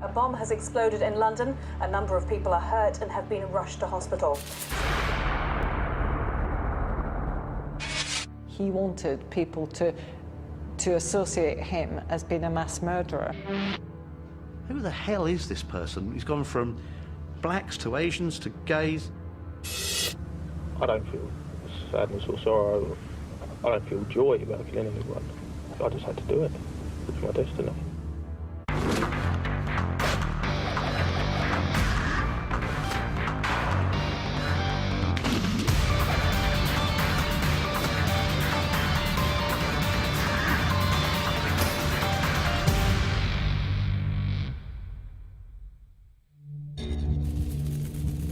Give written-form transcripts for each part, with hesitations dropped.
A bomb has exploded in London. A number of people are hurt and have been rushed to hospital. He wanted people to associate him as being a mass murderer. Who the hell is this person? He's gone from blacks to Asians to gays. I don't feel sadness or sorrow. I don't feel joy about killing anyone. I just had to do it. It's my destiny.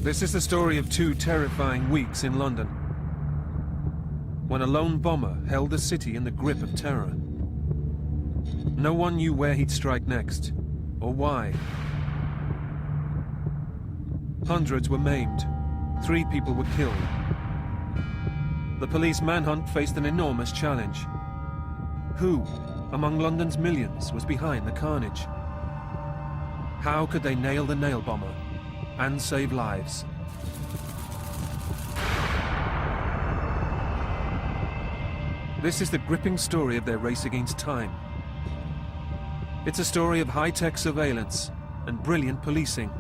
This is the story of 2 terrifying weeks in London, when a lone bomber held the city in the grip of terror. No one knew where he'd strike next, or why. Hundreds were maimed, 3 people were killed. The police manhunt faced an enormous challenge. Who, among London's millions, was behind the carnage? How could they nail the nail bomber and save lives? This is the gripping story of their race against time. It's a story of high-tech surveillance and brilliant policing.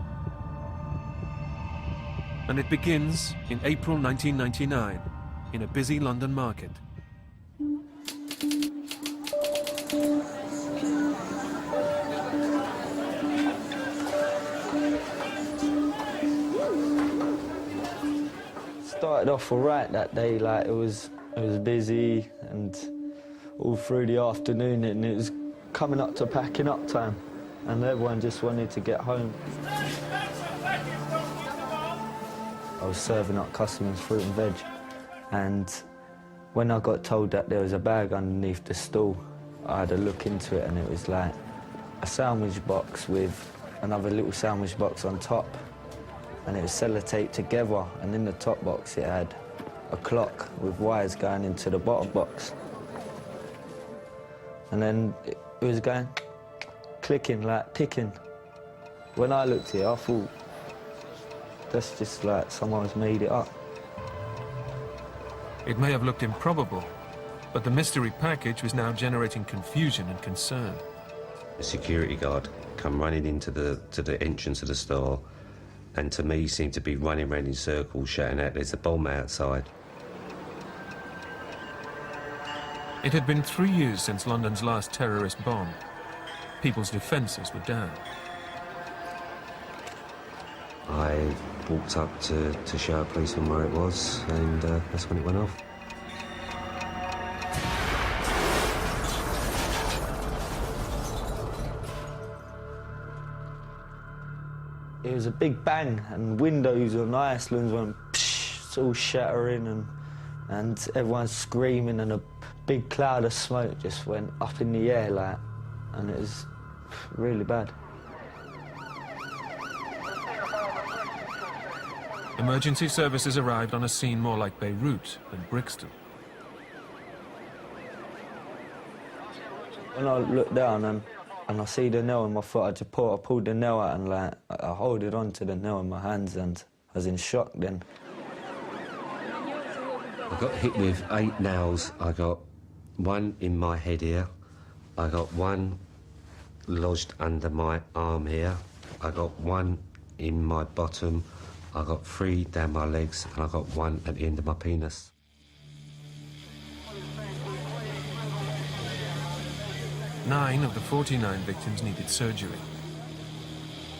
And it begins in April 1999 in a busy London market. Started off all right that day. Like it was busy, and all through the afternoon, and it was coming up to packing up time, and everyone just wanted to get home. I was serving up customers fruit and veg, and when I got told that there was a bag underneath the stall, I had a look into it, and it was like a sandwich box with another little sandwich box on top, and it was sellotaped together, and in the top box it had a clock with wires going into the bottom box. And then it was going clicking, like ticking. When I looked at it, I thought, that's just like someone's made it up. It may have looked improbable, but the mystery package was now generating confusion and concern. A security guard come running into the entrance of the store, and to me seemed to be running around in circles shouting out, "There's a bomb outside." It had been 3 years since London's last terrorist bomb. People's defences were down. I walked up to show a policeman where it was, and that's when it went off. It was a big bang, and windows on Iceland went psh, it's all shattering, and everyone's screaming, and a big cloud of smoke just went up in the air, like, and it was really bad. Emergency services arrived on a scene more like Beirut than Brixton. When I looked down and I see the nail in my foot, I pulled the nail out, and like I holded on to the nail in my hands, and I was in shock then. I got hit with 8 nails. I got 1 in my head here. I got 1 lodged under my arm here. I got 1 in my bottom. I got 3 down my legs, and I got 1 at the end of my penis. Nine of the 49 victims needed surgery.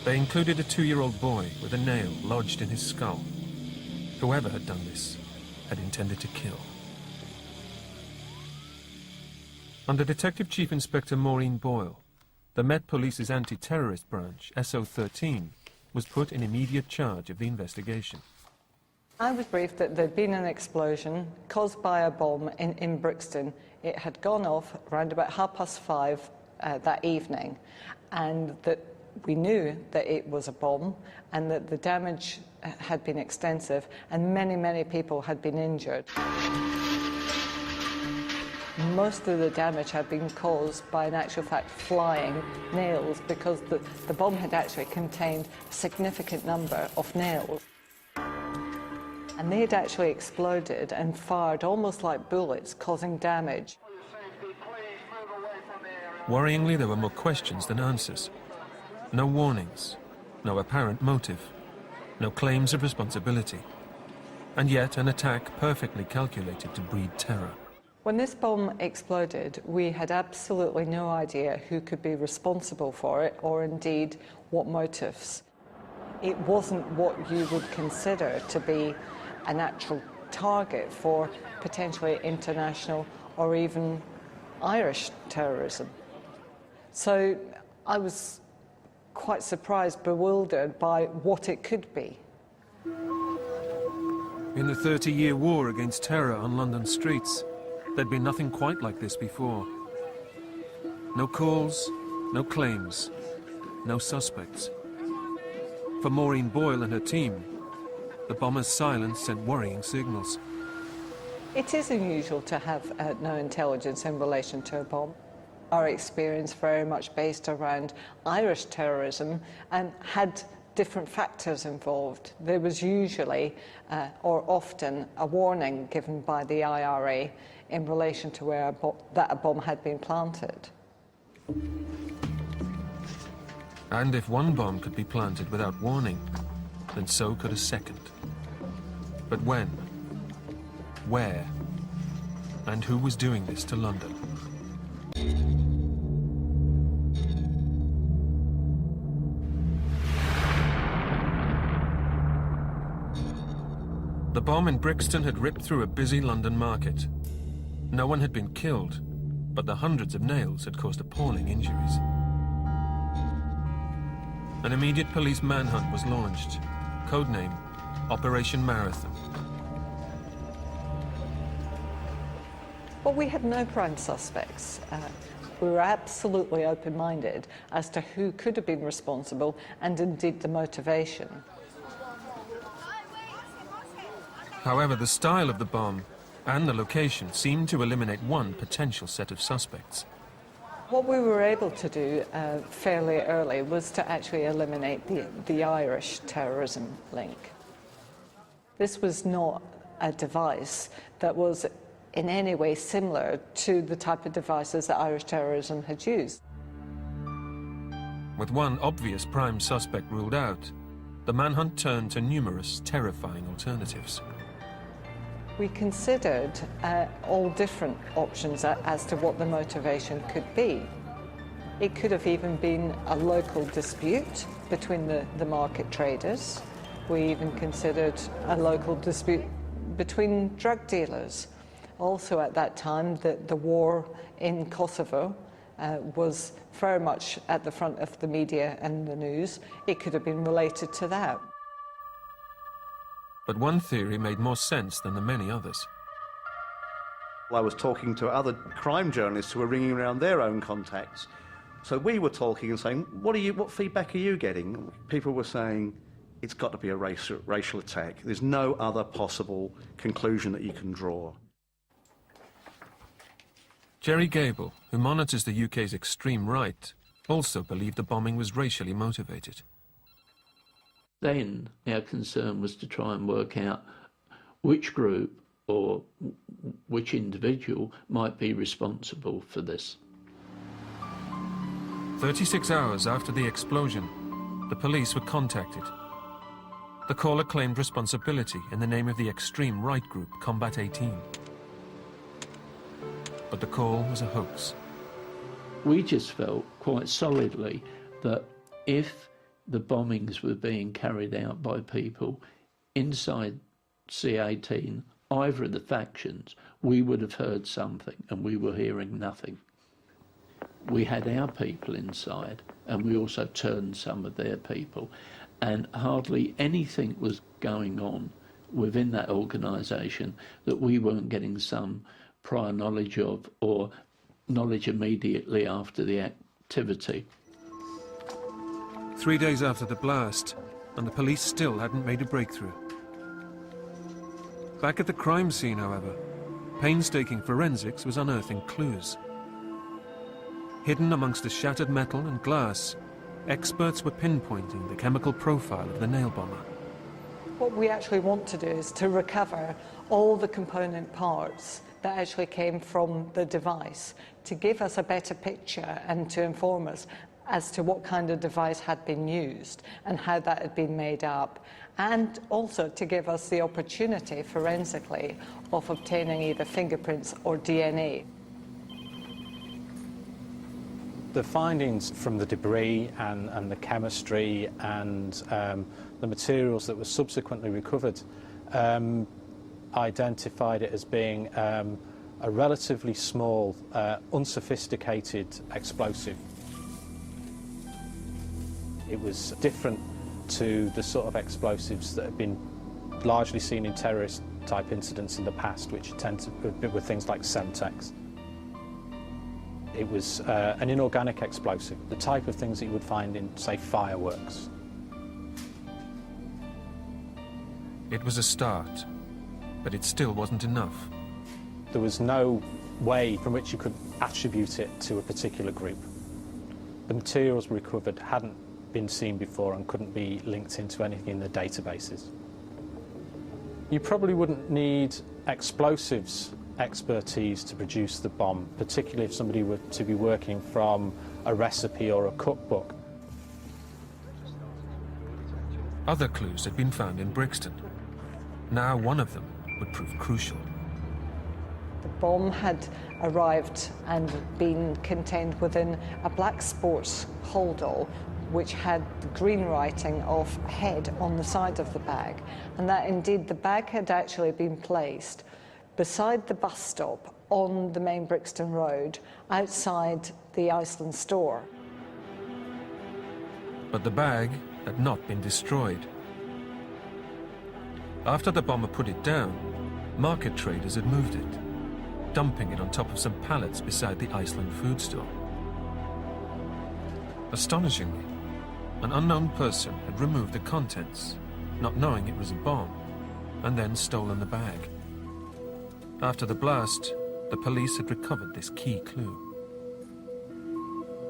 They included a 2-year-old boy with a nail lodged in his skull. Whoever had done this had intended to kill. Under Detective Chief Inspector Maureen Boyle, the Met Police's anti-terrorist branch, SO13, was put in immediate charge of the investigation. I was briefed that there'd been an explosion caused by a bomb in Brixton. It had gone off around about 5:30 that evening, and that we knew that it was a bomb and that the damage had been extensive and many, many people had been injured. and most of the damage had been caused by, in actual fact, flying nails, because the bomb had actually contained a significant number of nails. And they had actually exploded and fired almost like bullets, causing damage. Worryingly, there were more questions than answers. No warnings, no apparent motive, no claims of responsibility. And yet an attack perfectly calculated to breed terror. When this bomb exploded, we had absolutely no idea who could be responsible for it, or indeed what motives. It wasn't what you would consider to be an actual target for potentially international or even Irish terrorism. So I was quite surprised, bewildered by what it could be. In the 30-year war against terror on London streets, there'd been nothing quite like this before. No calls, no claims, no suspects. For Maureen Boyle and her team, the bomber's silence sent worrying signals. It is unusual to have no intelligence in relation to a bomb. Our experience very much based around Irish terrorism and had different factors involved. There was usually or often a warning given by the IRA in relation to where a bomb had been planted. And if one bomb could be planted without warning, then so could a second. But when? Where? And who was doing this to London? The bomb in Brixton had ripped through a busy London market. No one had been killed, but the hundreds of nails had caused appalling injuries. An immediate police manhunt was launched, codename Operation Marathon. Well, we had no prime suspects. We were absolutely open-minded as to who could have been responsible and indeed the motivation. However, the style of the bomb and the location seemed to eliminate one potential set of suspects. What we were able to do fairly early was to actually eliminate the Irish terrorism link. This was not a device that was in any way similar to the type of devices that Irish terrorism had used. With one obvious prime suspect ruled out, the manhunt turned to numerous terrifying alternatives. We considered all different options as to what the motivation could be. It could have even been a local dispute between the market traders. We even considered a local dispute between drug dealers. Also at that time, the war in Kosovo was very much at the front of the media and the news. It could have been related to that. But one theory made more sense than the many others. I was talking to other crime journalists who were ringing around their own contacts. So we were talking and saying, what feedback are you getting? People were saying, it's got to be a racial attack. There's no other possible conclusion that you can draw. Jerry Gable, who monitors the UK's extreme right, also believed the bombing was racially motivated. Then our concern was to try and work out which group or which individual might be responsible for this. 36 hours after the explosion, the police were contacted. The caller claimed responsibility in the name of the extreme right group Combat 18. But the call was a hoax. We just felt quite solidly that if the bombings were being carried out by people inside C18, either of the factions, we would have heard something, and we were hearing nothing. We had our people inside, and we also turned some of their people, and hardly anything was going on within that organisation that we weren't getting some prior knowledge of, or knowledge immediately after the activity. 3 days after the blast, and the police still hadn't made a breakthrough. Back at the crime scene, however, painstaking forensics was unearthing clues. Hidden amongst the shattered metal and glass, experts were pinpointing the chemical profile of the nail bomber. What we actually want to do is to recover all the component parts that actually came from the device to give us a better picture and to inform us as to what kind of device had been used and how that had been made up, and also to give us the opportunity forensically of obtaining either fingerprints or DNA. The findings from the debris and the chemistry and the materials that were subsequently recovered identified it as being a relatively small, unsophisticated explosive. It was different to the sort of explosives that have been largely seen in terrorist-type incidents in the past, which tend to be with things like Semtex. It was an inorganic explosive, the type of things that you would find in, say, fireworks. It was a start, but it still wasn't enough. There was no way from which you could attribute it to a particular group. The materials recovered hadn't been seen before and couldn't be linked into anything in the databases. You probably wouldn't need explosives expertise to produce the bomb, particularly if somebody were to be working from a recipe or a cookbook. Other clues had been found in Brixton. Now one of them would prove crucial. The bomb had arrived and been contained within a black sports holdall which had the green writing of head on the side of the bag, and that indeed the bag had actually been placed beside the bus stop on the main Brixton Road outside the Iceland store. But the bag had not been destroyed. After the bomber put it down, market traders had moved it, dumping it on top of some pallets beside the Iceland food store. Astonishingly, an unknown person had removed the contents, not knowing it was a bomb, and then stolen the bag. After the blast, the police had recovered this key clue.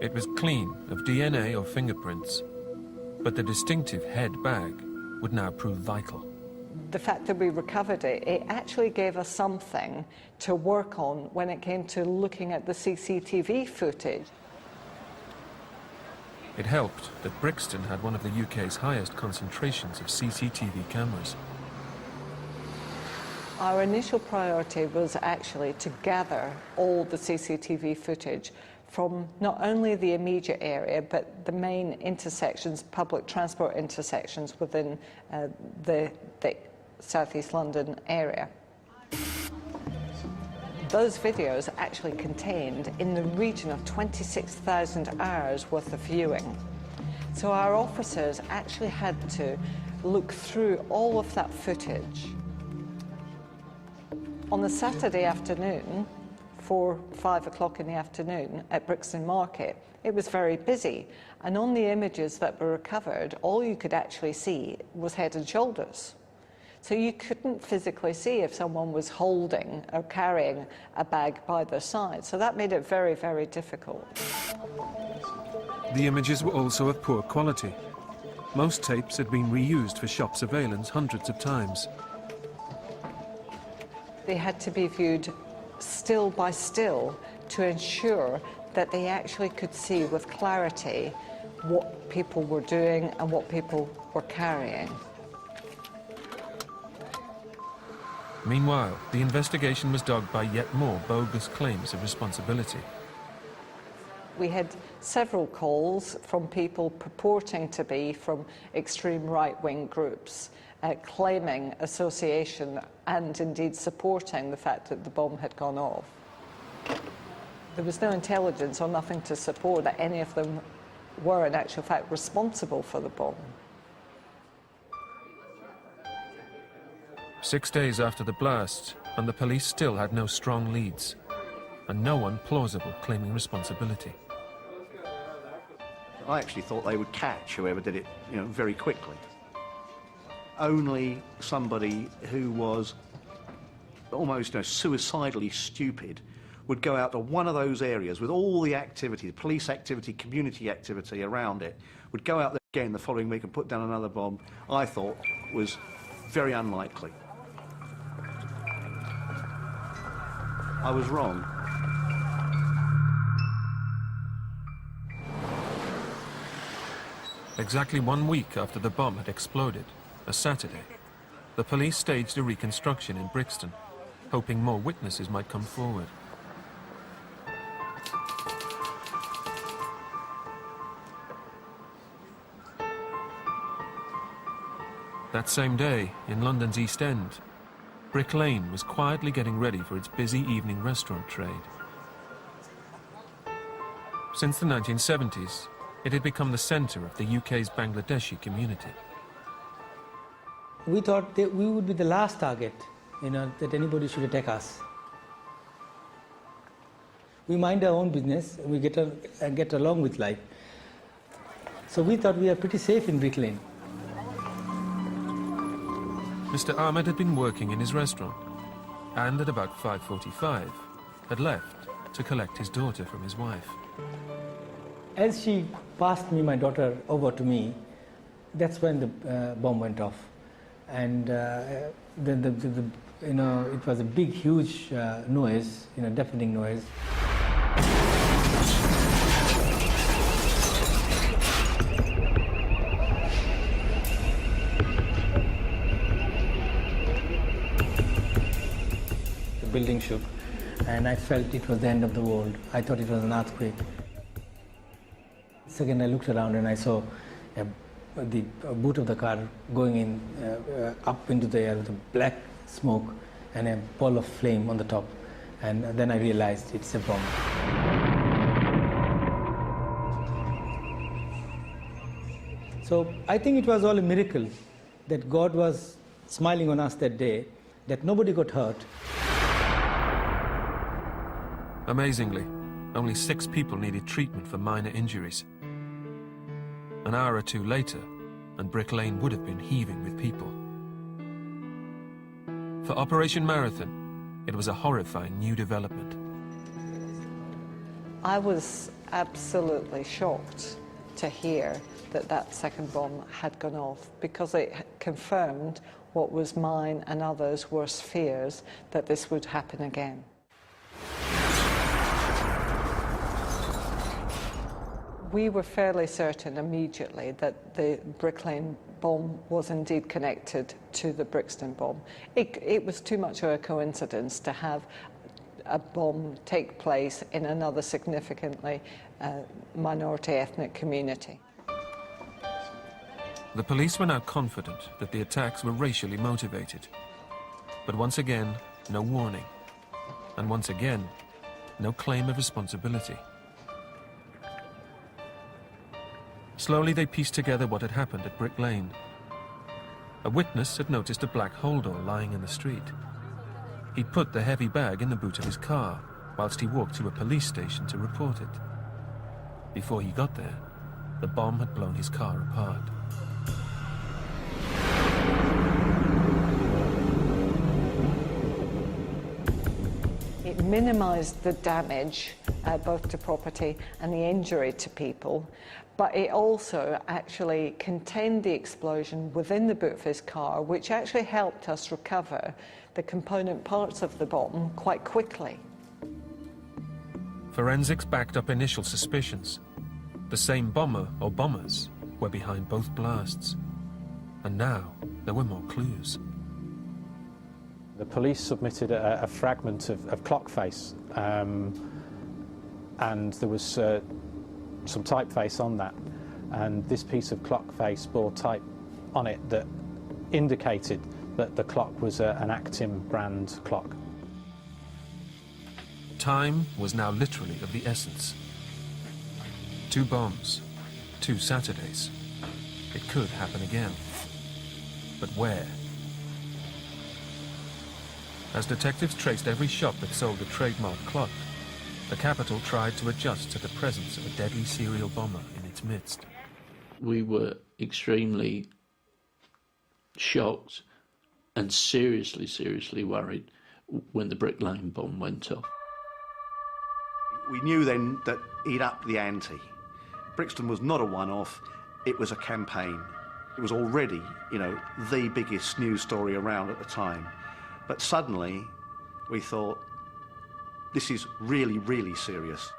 It was clean of DNA or fingerprints, but the distinctive head bag would now prove vital. The fact that we recovered it, it actually gave us something to work on when it came to looking at the CCTV footage. It helped that Brixton had one of the UK's highest concentrations of CCTV cameras. Our initial priority was actually to gather all the CCTV footage from not only the immediate area, but the main intersections, public transport intersections within the South East London area. Those videos actually contained in the region of 26,000 hours worth of viewing. So our officers actually had to look through all of that footage. On the Saturday afternoon, 5 o'clock in the afternoon at Brixton Market, it was very busy. And on the images that were recovered, all you could actually see was head and shoulders. So you couldn't physically see if someone was holding or carrying a bag by their side. So that made it very, very difficult. The images were also of poor quality. Most tapes had been reused for shop surveillance hundreds of times. They had to be viewed still by still to ensure that they actually could see with clarity what people were doing and what people were carrying. Meanwhile, the investigation was dogged by yet more bogus claims of responsibility. We had several calls from people purporting to be from extreme right-wing groups, claiming association and indeed supporting the fact that the bomb had gone off. There was no intelligence or nothing to support that any of them were in actual fact responsible for the bomb. 6 days after the blast, and the police still had no strong leads, and no one plausible claiming responsibility. I actually thought they would catch whoever did it, very quickly. Only somebody who was almost suicidally stupid, would go out to one of those areas with all the activity, police activity, community activity around it, would go out there again the following week and put down another bomb, I thought was very unlikely. I was wrong. Exactly 1 week after the bomb had exploded, a Saturday, the police staged a reconstruction in Brixton, hoping more witnesses might come forward. That same day, in London's East End, Brick Lane was quietly getting ready for its busy evening restaurant trade. Since the 1970s, it had become the centre of the UK's Bangladeshi community. We thought that we would be the last target, that anybody should attack us. We mind our own business, we get along with life. So we thought we are pretty safe in Brick Lane. Mr. Ahmed had been working in his restaurant and at about 5:45 had left to collect his daughter from his wife. As she passed my daughter over to me, that's when the bomb went off. And it was a big, huge noise, deafening noise. The building shook, and I felt it was the end of the world. I thought it was an earthquake. Second, I looked around and I saw the boot of the car going in up into the air with a black smoke and a ball of flame on the top. And then I realized it's a bomb. So I think it was all a miracle that God was smiling on us that day, that nobody got hurt. Amazingly, only 6 people needed treatment for minor injuries. An hour or two later, and Brick Lane would have been heaving with people. For Operation Marathon, it was a horrifying new development. I was absolutely shocked to hear that that second bomb had gone off, because it confirmed what was mine and others' worst fears, that this would happen again. We were fairly certain immediately that the Brick Lane bomb was indeed connected to the Brixton bomb. It was too much of a coincidence to have a bomb take place in another significantly minority ethnic community. The police were now confident that the attacks were racially motivated. But once again, no warning. And once again, no claim of responsibility. Slowly they pieced together what had happened at Brick Lane. A witness had noticed a black holdall lying in the street. He'd put the heavy bag in the boot of his car whilst he walked to a police station to report it. Before he got there, the bomb had blown his car apart. It minimised the damage, both to property and the injury to people, but it also actually contained the explosion within the boot of his car, which actually helped us recover the component parts of the bomb quite quickly. Forensics backed up initial suspicions. The same bomber or bombers were behind both blasts. And now there were more clues. The police submitted a fragment of clock face, and there was some typeface on that, and this piece of clock face bore type on it that indicated that the clock was an Actim brand clock. Time was now literally of the essence. 2 bombs, 2 Saturdays. It could happen again. But where? As detectives traced every shop that sold the trademark clock, the capital tried to adjust to the presence of a deadly serial bomber in its midst. We were extremely shocked and seriously worried when the Brick Lane bomb went off. We knew then that he'd upped the ante. Brixton was not a one-off, it was a campaign. It was already, the biggest news story around at the time. But suddenly, we thought, this is really, really serious.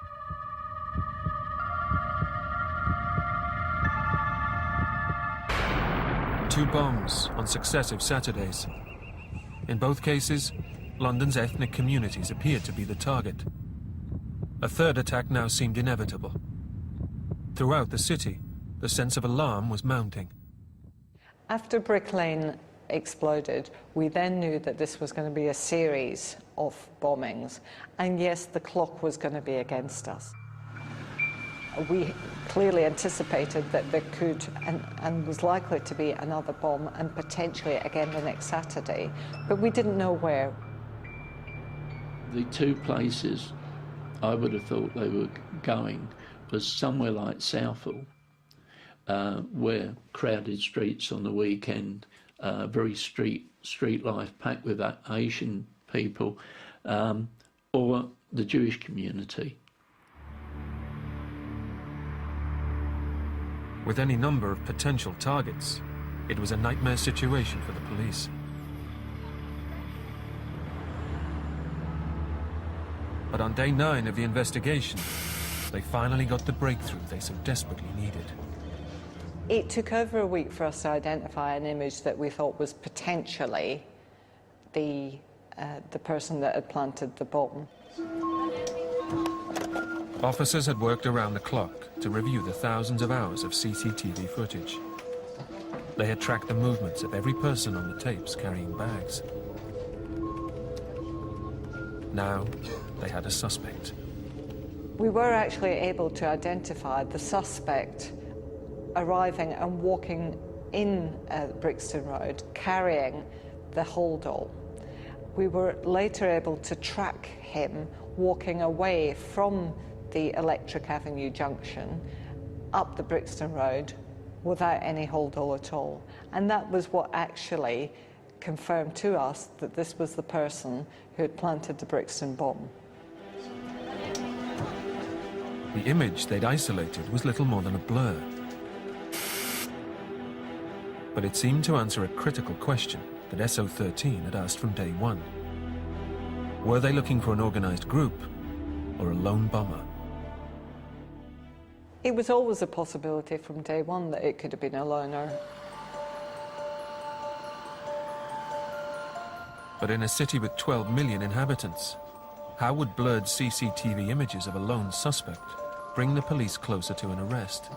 Two bombs on successive Saturdays. In both cases, London's ethnic communities appeared to be the target. A third attack now seemed inevitable. Throughout the city, the sense of alarm was mounting. After Brick Lane exploded, we then knew that this was going to be a series of bombings, and yes, the clock was going to be against us. We clearly anticipated that there could and was likely to be another bomb, and potentially again the next Saturday, but we didn't know where. The two places I would have thought they were going was somewhere like Southall, where crowded streets on the weekend, very street life packed with Asian people, or the Jewish community. With any number of potential targets, it was a nightmare situation for the police. But on day 9 of the investigation, they finally got the breakthrough they so desperately needed. It took over a week for us to identify an image that we thought was potentially the person that had planted the bomb. Officers had worked around the clock to review the thousands of hours of CCTV footage. They had tracked the movements of every person on the tapes carrying bags. Now, they had a suspect. We were actually able to identify the suspect arriving and walking in Brixton Road, carrying the holdall. We were later able to track him walking away from the Electric Avenue junction up the Brixton Road without any holdall at all. And that was what actually confirmed to us that this was the person who had planted the Brixton bomb. The image they'd isolated was little more than a blur. But it seemed to answer a critical question that SO13 had asked from day 1. Were they looking for an organised group or a lone bomber? It was always a possibility from day 1 that it could have been a loner. But in a city with 12 million inhabitants, how would blurred CCTV images of a lone suspect bring the police closer to an arrest?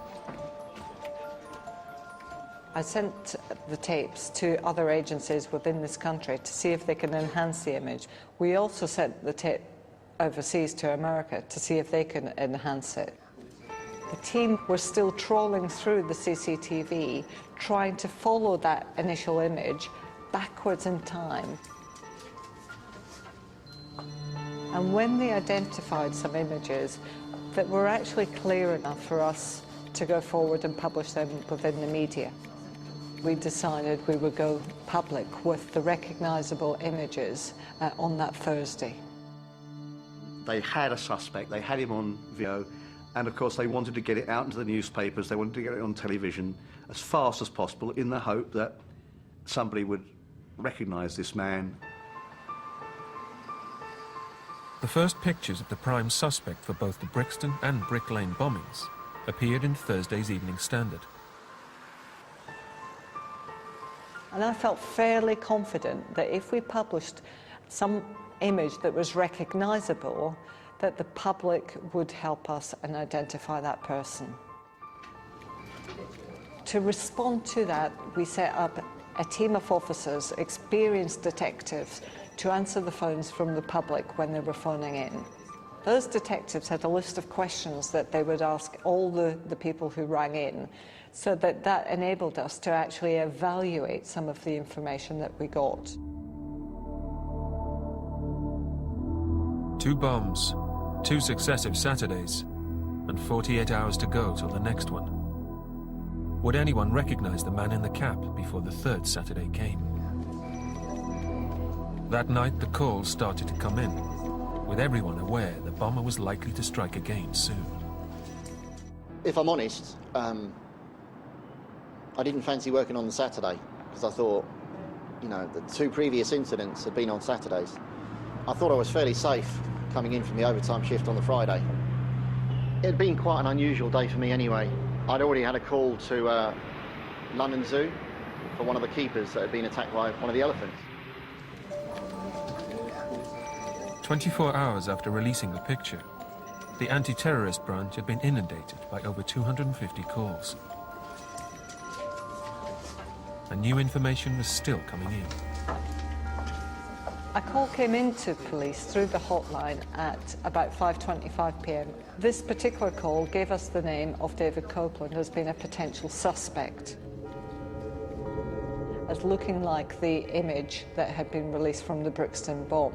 I sent the tapes to other agencies within this country to see if they can enhance the image. We also sent the tape overseas to America to see if they can enhance it. The team were still trawling through the CCTV, trying to follow that initial image backwards in time. And when they identified some images that were actually clear enough for us to go forward and publish them within the media, we decided we would go public with the recognisable images on that Thursday. They had a suspect, they had him on video, and of course they wanted to get it out into the newspapers, they wanted to get it on television as fast as possible in the hope that somebody would recognise this man. The first pictures of the prime suspect for both the Brixton and Brick Lane bombings appeared in Thursday's Evening Standard. And I felt fairly confident that if we published some image that was recognisable, that the public would help us and identify that person. To respond to that, we set up a team of officers, experienced detectives, to answer the phones from the public when they were phoning in. Those detectives had a list of questions that they would ask all the people who rang in, so that enabled us to actually evaluate some of the information that we got. 2 bombs, 2 successive Saturdays, and 48 hours to go till the next one. Would anyone recognise the man in the cap before the 3rd Saturday came? That night, the calls started to come in, with everyone aware the bomber was likely to strike again soon. If I'm honest, I didn't fancy working on the Saturday because I thought, you know, the 2 previous incidents had been on Saturdays. I thought I was fairly safe coming in from the overtime shift on the Friday. It had been quite an unusual day for me anyway. I'd already had a call to London Zoo for one of the keepers that had been attacked by one of the elephants. 24 hours after releasing the picture, the anti-terrorist branch had been inundated by over 250 calls. And new information was still coming in. A call came into police through the hotline at about 5:25 p.m. This particular call gave us the name of David Copeland as being a potential suspect, as looking like the image that had been released from the Brixton bomb.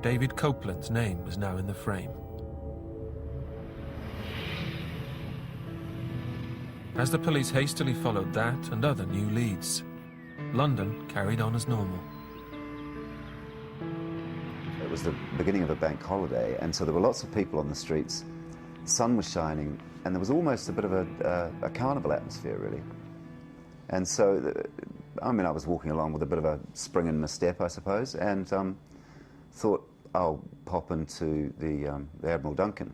David Copeland's name was now in the frame. As the police hastily followed that and other new leads, London carried on as normal. It was the beginning of a bank holiday, and so there were lots of people on the streets. The sun was shining, and there was almost a bit of a carnival atmosphere, really. And so, I mean, I was walking along with a bit of a spring in my step, I suppose, and thought I'll pop into the Admiral Duncan,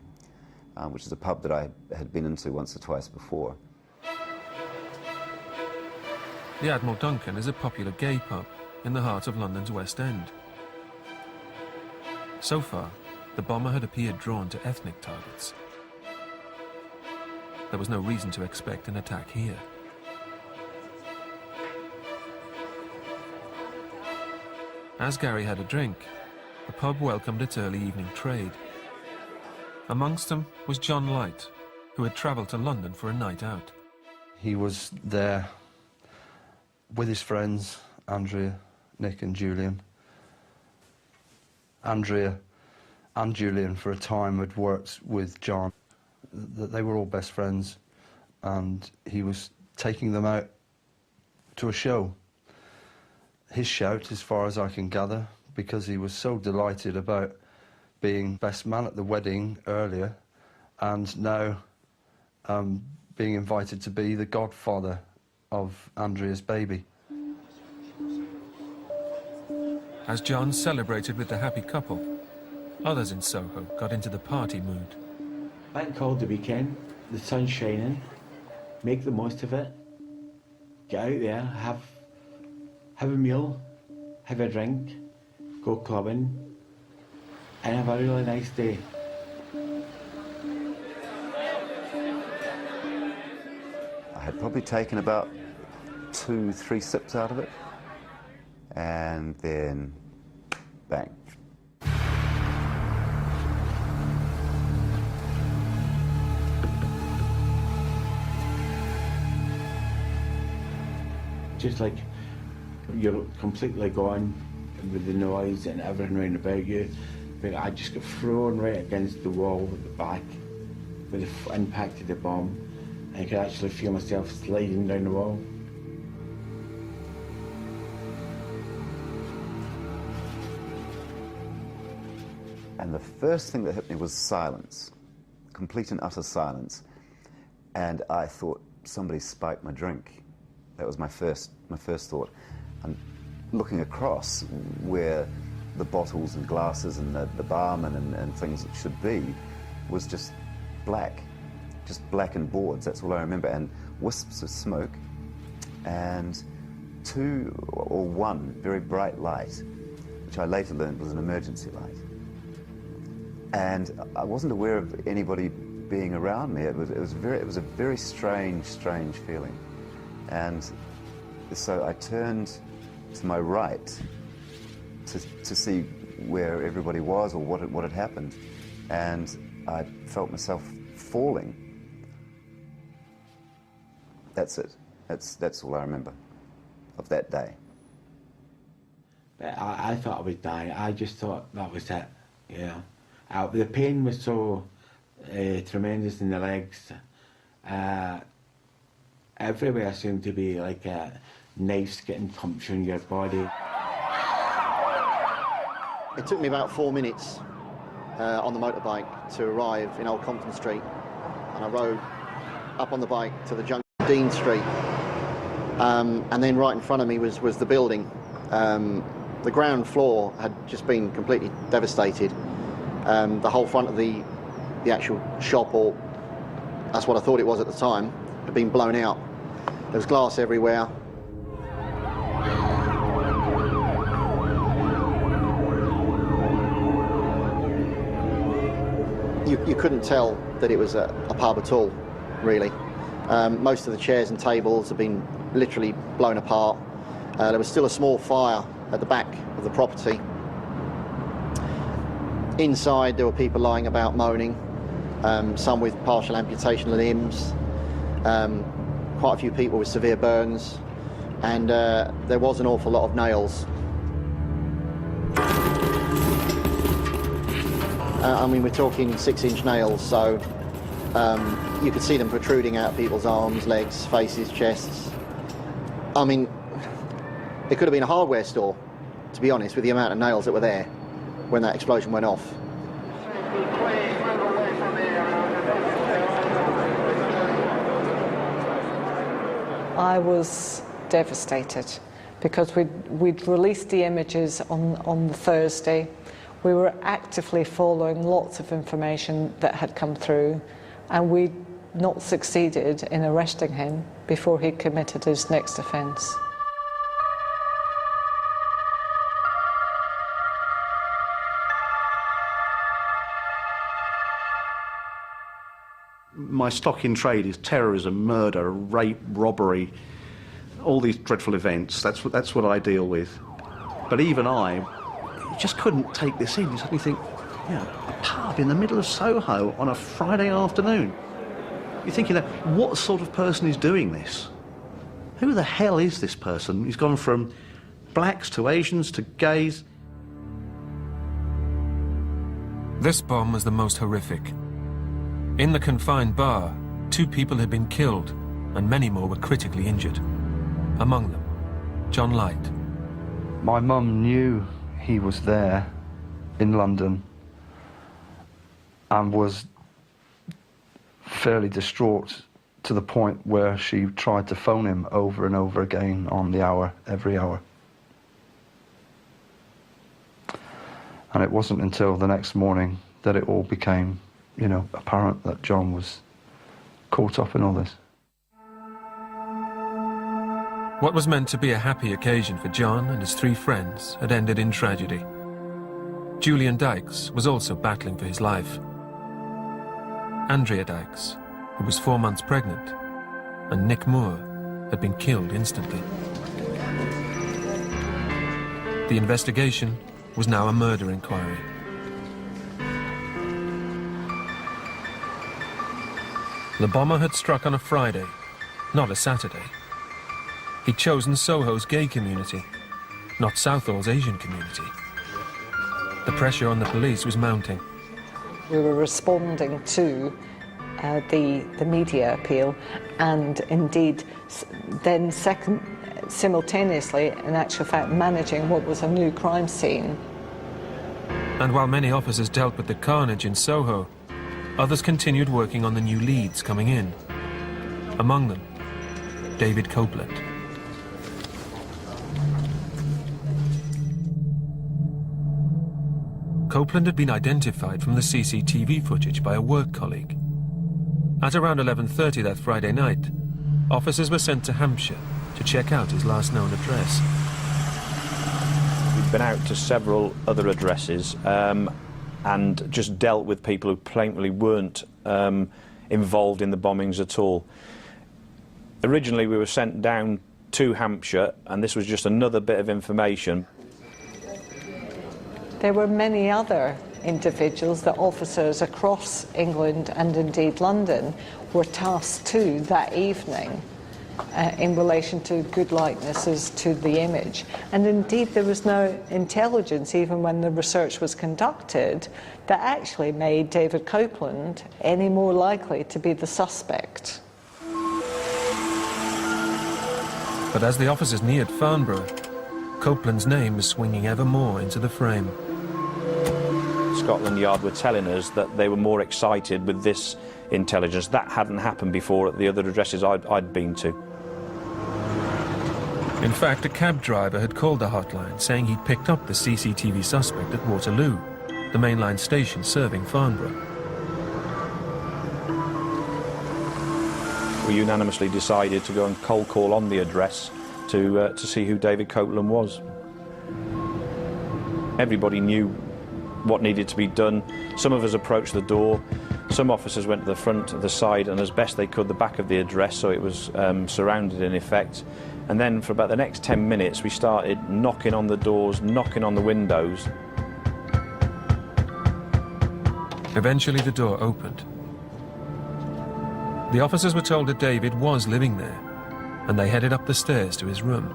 which is a pub that I had been into once or twice before. The Admiral Duncan is a popular gay pub in the heart of London's West End. So far, the bomber had appeared drawn to ethnic targets. There was no reason to expect an attack here. As Gary had a drink, the pub welcomed its early evening trade. Amongst them was John Light, who had travelled to London for a night out. He was there with his friends, Andrea, Nick and Julian. Andrea and Julian for a time had worked with John. They were all best friends, and he was taking them out to a show. His shout, as far as I can gather, because he was so delighted about being best man at the wedding earlier, and now being invited to be the godfather of Andrea's baby. As John celebrated with the happy couple, others in Soho got into the party mood. Bank holiday weekend, the sun's shining, make the most of it, get out there, have a meal, have a drink, go clubbing, and have a really nice day. I had probably taken about 2-3 sips out of it, and then bang. Just like you're completely gone with the noise and everything round about you, but I just got thrown right against the wall at the back with the impact of the bomb. I could actually feel myself sliding down the wall. And the first thing that hit me was silence, complete and utter silence. And I thought somebody spiked my drink. That was my first thought. And looking across where the bottles and glasses and the barman and things that should be was just blackened boards. That's all I remember, and wisps of smoke, and one very bright light, which I later learned was an emergency light. And I wasn't aware of anybody being around me. It was a very strange feeling. And so I turned to my right to see where everybody was or what had happened, and I felt myself falling. That's it. That's all I remember of that day. But I thought I was dying. I just thought that was it. Yeah. The pain was so tremendous in the legs. Everywhere seemed to be like knives getting punctured in your body. It took me about 4 minutes on the motorbike to arrive in Old Compton Street, and I rode up on the bike to the junction of Dean Street, and then right in front of me was the building. The ground floor had just been completely devastated. The whole front of the actual shop, or that's what I thought it was at the time, had been blown out. There was glass everywhere. You couldn't tell that it was a pub at all, really. Most of the chairs and tables had been literally blown apart. There was still a small fire at the back of the property. Inside there were people lying about moaning, some with partial amputation of limbs, quite a few people with severe burns, and there was an awful lot of nails. I mean, we're talking 6-inch nails, so you could see them protruding out of people's arms, legs, faces, chests. I mean, it could have been a hardware store, to be honest, with the amount of nails that were there when that explosion went off. I was devastated because we'd released the images on the Thursday. We were actively following lots of information that had come through, and we'd not succeeded in arresting him before he committed his next offence. My stock in trade is terrorism, murder, rape, robbery, all these dreadful events. That's what I deal with. But even I just couldn't take this in. You suddenly think, yeah, a pub in the middle of Soho on a Friday afternoon. You're thinking, what sort of person is doing this? Who the hell is this person? He's gone from blacks to Asians to gays. This bomb was the most horrific. In the confined bar, 2 people had been killed and many more were critically injured. Among them, John Light. My mum knew he was there in London and was fairly distraught to the point where she tried to phone him over and over again on the hour, every hour. And it wasn't until the next morning that it all became, you know, apparent that John was caught up in all this. What was meant to be a happy occasion for John and his 3 friends had ended in tragedy. Julian Dykes was also battling for his life. Andrea Dykes, who was 4 months pregnant, and Nick Moore had been killed instantly. The investigation was now a murder inquiry. The bomber had struck on a Friday, not a Saturday. He'd chosen Soho's gay community, not Southall's Asian community. The pressure on the police was mounting. We were responding to the media appeal, and indeed then simultaneously, in actual fact, managing what was a new crime scene. And while many officers dealt with the carnage in Soho, others continued working on the new leads coming in. Among them, David Copeland. Copeland had been identified from the CCTV footage by a work colleague. At around 11:30 that Friday night, officers were sent to Hampshire to check out his last known address. We've been out to several other addresses and just dealt with people who plainly weren't involved in the bombings at all. Originally we were sent down to Hampshire, and this was just another bit of information. There were many other individuals that officers across England and indeed London were tasked to that evening in relation to good likenesses to the image. And indeed there was no intelligence, even when the research was conducted, that actually made David Copeland any more likely to be the suspect. But as the officers neared Farnborough, Copeland's name was swinging ever more into the frame. Scotland Yard were telling us that they were more excited with this intelligence. That hadn't happened before at the other addresses I'd been to. In fact, a cab driver had called the hotline saying he'd picked up the CCTV suspect at Waterloo, the mainline station serving Farnborough. We unanimously decided to go and cold call on the address to see who David Copeland was. Everybody knew what needed to be done. Some of us approached the door, some officers went to the front, the side, and as best they could the back of the address, so it was surrounded in effect. And then for about the next 10 minutes we started knocking on the doors, knocking on the windows. Eventually the door opened. The officers were told that David was living there, and they headed up the stairs to his room.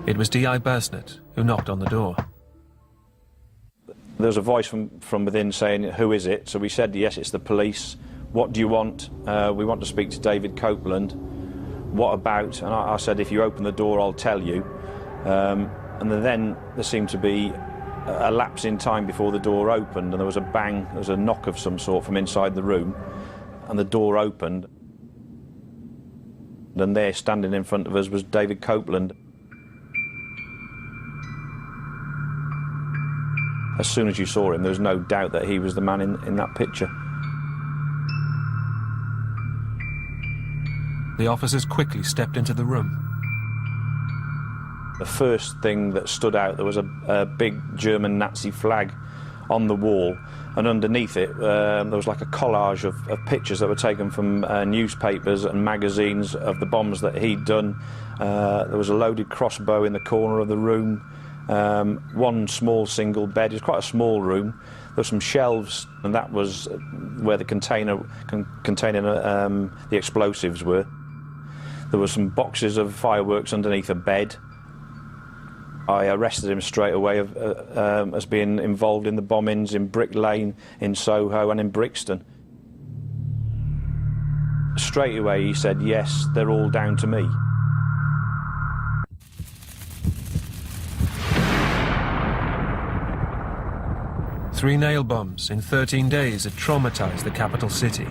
It was D.I. Basnett who knocked on the door. There was a voice from within saying, "Who is it?" So we said, "Yes, it's the police. What do you want?" "We want to speak to David Copeland." "What about?" And I said, "If you open the door, I'll tell you." And then there seemed to be a lapse in time before the door opened, and there was a bang, there was a knock of some sort from inside the room, and the door opened. And there, standing in front of us, was David Copeland. As soon as you saw him, there was no doubt that he was the man in that picture. The officers quickly stepped into the room. The first thing that stood out, there was a big German Nazi flag on the wall, and underneath it there was like a collage of pictures that were taken from newspapers and magazines of the bombs that he'd done. There was a loaded crossbow in the corner of the room, one small single bed. It was quite a small room. There were some shelves, and that was where the container containing the explosives were. There were some boxes of fireworks underneath a bed. I arrested him straight away as being involved in the bombings in Brick Lane, in Soho and in Brixton. Straight away he said, "Yes, they're all down to me." Three nail bombs in 13 days had traumatized the capital city.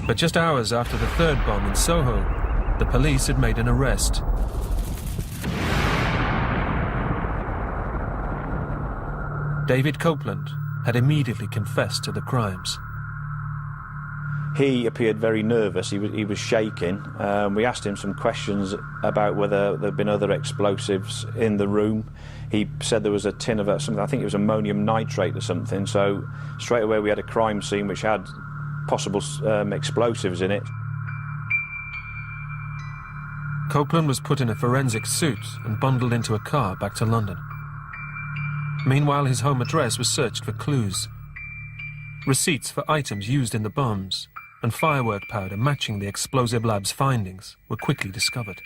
But just hours after the third bomb in Soho, the police had made an arrest. David Copeland had immediately confessed to the crimes. He appeared very nervous. He was shaking. We asked him some questions about whether there had been other explosives in the room. He said there was a tin of something, I think it was ammonium nitrate or something, so straight away we had a crime scene which had possible explosives in it. Copeland was put in a forensic suit and bundled into a car back to London. Meanwhile, his home address was searched for clues. Receipts for items used in the bombs and firework powder matching the explosive lab's findings were quickly discovered.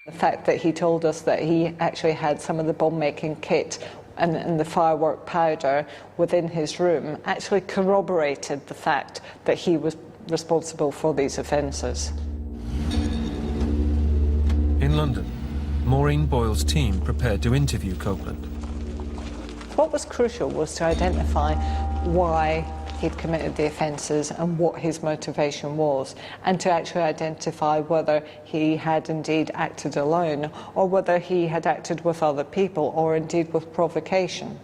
The fact that he told us that he actually had some of the bomb-making kit and the firework powder within his room actually corroborated the fact that he was responsible for these offences. In London, Maureen Boyle's team prepared to interview Copeland. What was crucial was to identify why he'd committed the offences and what his motivation was, and to actually identify whether he had indeed acted alone or whether he had acted with other people or indeed with provocation.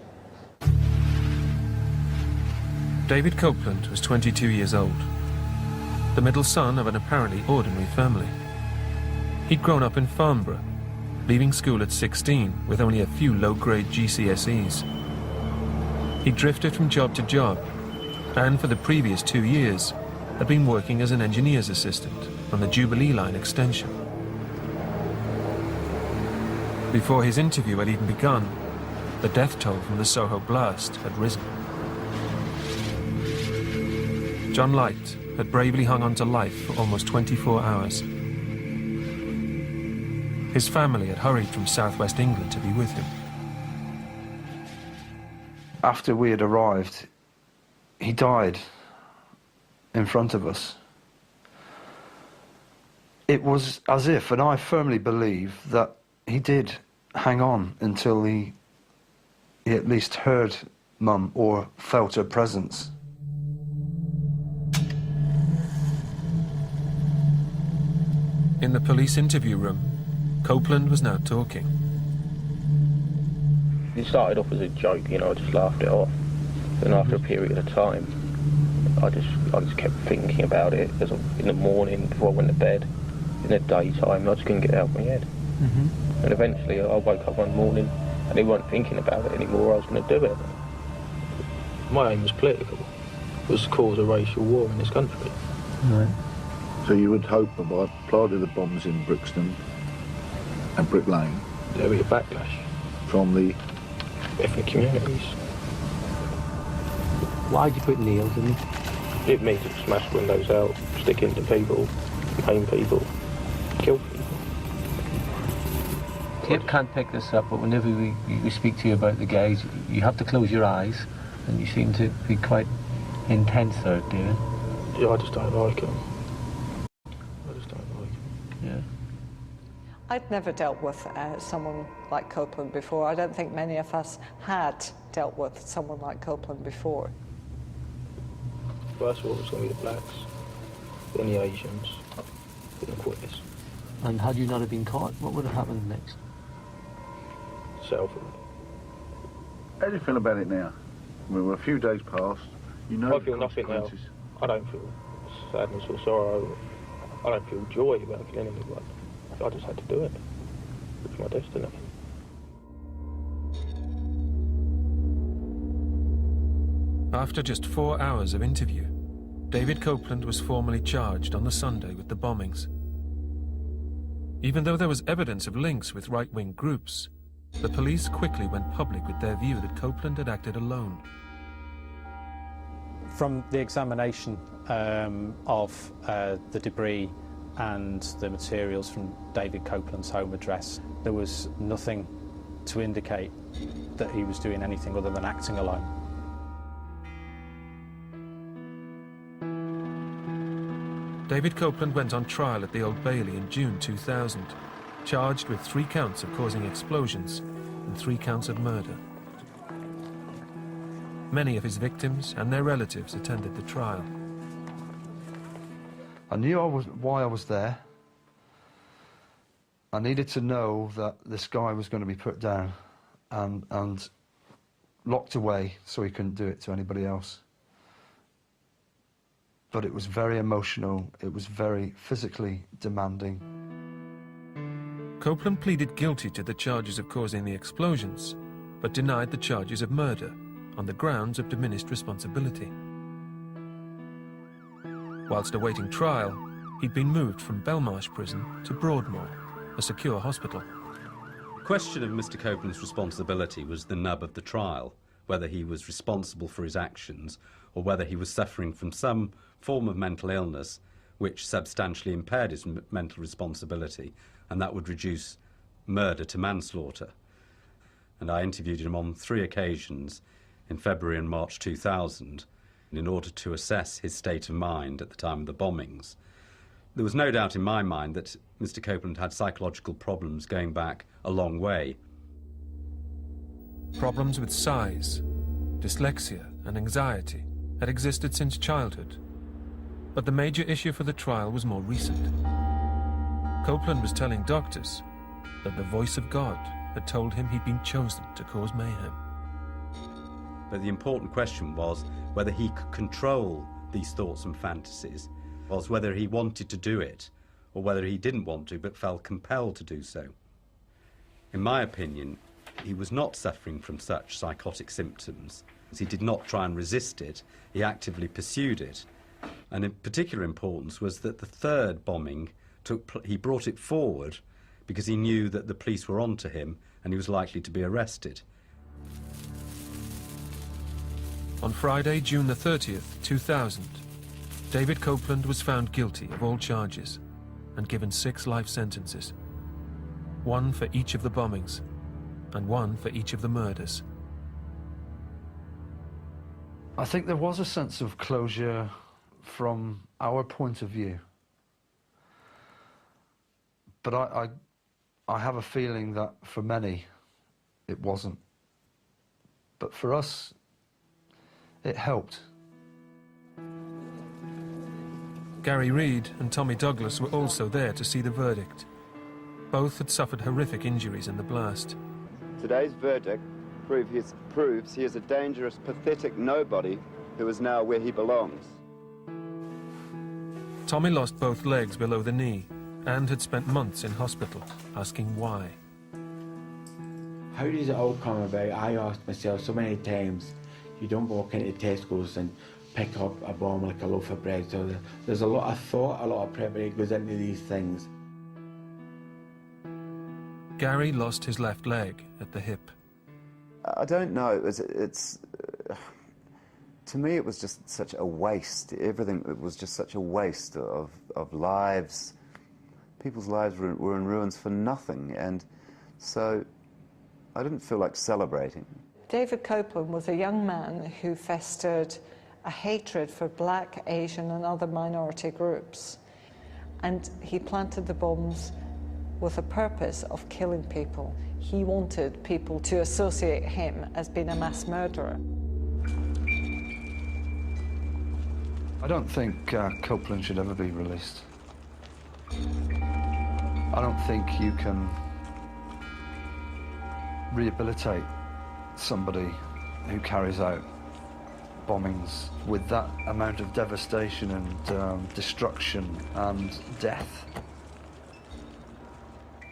David Copeland was 22 years old, the middle son of an apparently ordinary family. He'd grown up in Farnborough, leaving school at 16 with only a few low-grade GCSEs. He drifted from job to job, and for the previous 2 years had been working as an engineer's assistant on the Jubilee Line extension. Before his interview had even begun, the death toll from the Soho blast had risen. John Light had bravely hung on to life for almost 24 hours. His family had hurried from southwest England to be with him. After we had arrived, he died in front of us. It was as if, and I firmly believe, that he did hang on until he he at least heard Mum or felt her presence. In the police interview room, Copeland was now talking. It started off as a joke, you know, I just laughed it off. Then after a period of time, I just kept thinking about it in the morning before I went to bed. In the daytime, I just couldn't get it out of my head. And eventually I woke up one morning and I wasn't thinking about it anymore, I was going to do it. My aim was political. It was to cause a racial war in this country. Right. So you would hope that by planting the bombs in Brixton and Brick Lane, there'll be a backlash from the ethnic communities. Why did you put nails in it? It means to smash windows out, stick into people, maim people, kill people. Kip can't pick this up, but whenever we speak to you about the gays, you have to close your eyes, and you seem to be quite intense there, David. Yeah, I just don't like him. I just don't like him. Yeah. I'd never dealt with someone like Copeland before. I don't think many of us had dealt with someone like Copeland before. First of all, it's going to be the blacks, then the Asians, then the queers. And had you not have been caught, what would have happened next? Self. How do you feel about it now? I mean, we're a few days past. You know I feel nothing now. I don't feel sadness or sorrow. I don't feel joy about killing anyone. I just had to do it. It's my destiny. After just 4 hours of interview, David Copeland was formally charged on the Sunday with the bombings. Even though there was evidence of links with right-wing groups, the police quickly went public with their view that Copeland had acted alone. From the examination of the debris and the materials from David Copeland's home address, there was nothing to indicate that he was doing anything other than acting alone. David Copeland went on trial at the Old Bailey in June 2000, charged with 3 counts of causing explosions and 3 counts of murder. Many of his victims and their relatives attended the trial. I knew why I was there. I needed to know that this guy was going to be put down and locked away so he couldn't do it to anybody else. But it was very emotional, it was very physically demanding. Copeland pleaded guilty to the charges of causing the explosions, but denied the charges of murder on the grounds of diminished responsibility. Whilst awaiting trial, he'd been moved from Belmarsh prison to Broadmoor, a secure hospital. The question of Mr. Copeland's responsibility was the nub of the trial, whether he was responsible for his actions or whether he was suffering from some form of mental illness which substantially impaired his mental responsibility, and that would reduce murder to manslaughter. And I interviewed him on 3 occasions in February and March 2000 in order to assess his state of mind at the time of the bombings. There was no doubt in my mind that Mr. Copeland had psychological problems going back a long way. Problems with size, dyslexia and anxiety had existed since childhood, but the major issue for the trial was more recent. Copeland was telling doctors that the voice of God had told him he'd been chosen to cause mayhem. But the important question was whether he could control these thoughts and fantasies, was whether he wanted to do it, or whether he didn't want to but felt compelled to do so. In my opinion, he was not suffering from such psychotic symptoms. He did not try and resist it, he actively pursued it. And in particular importance was that the 3rd bombing, he brought it forward because he knew that the police were onto him and he was likely to be arrested. On Friday, June the 30th, 2000, David Copeland was found guilty of all charges and given 6 life sentences, 1 for each of the bombings and 1 for each of the murders. I think there was a sense of closure from our point of view. But I have a feeling that for many, it wasn't. But for us, it helped. Gary Reid and Tommy Douglas were also there to see the verdict. Both had suffered horrific injuries in the blast. Today's verdict proves he is a dangerous, pathetic nobody who is now where he belongs. Tommy lost both legs below the knee and had spent months in hospital, asking why. How does it all come about? I asked myself so many times. You don't walk into Tesco's and pick up a bomb like a loaf of bread. So there's a lot of thought, a lot of preparation goes into these things. Gary lost his left leg at the hip. I don't know. To me, it was just such a waste. Everything, it was just such a waste of lives. People's lives were in ruins for nothing, and so I didn't feel like celebrating. David Copeland was a young man who festered a hatred for black, Asian and other minority groups. And he planted the bombs with a purpose of killing people. He wanted people to associate him as being a mass murderer. I don't think Copeland should ever be released. I don't think you can rehabilitate somebody who carries out bombings with that amount of devastation and destruction and death.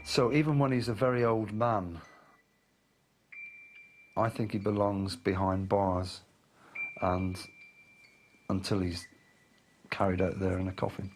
So even when he's a very old man, I think he belongs behind bars, and until he's carried out there in a coffin.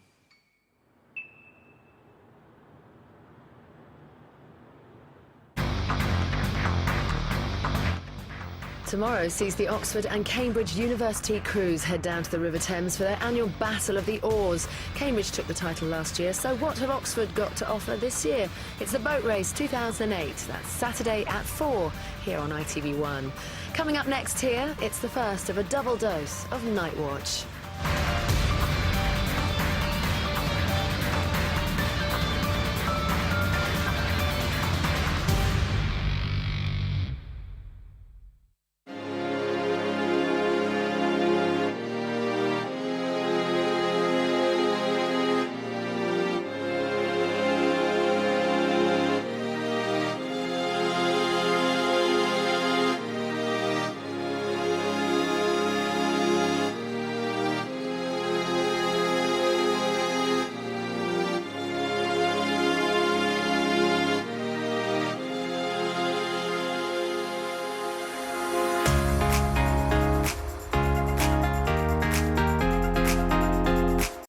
Tomorrow sees the Oxford and Cambridge University crews head down to the River Thames for their annual Battle of the Oars. Cambridge took the title last year, so what have Oxford got to offer this year? It's the Boat Race 2008. That's Saturday at 4 here on ITV1. Coming up next here, it's the first of a double dose of Night Watch.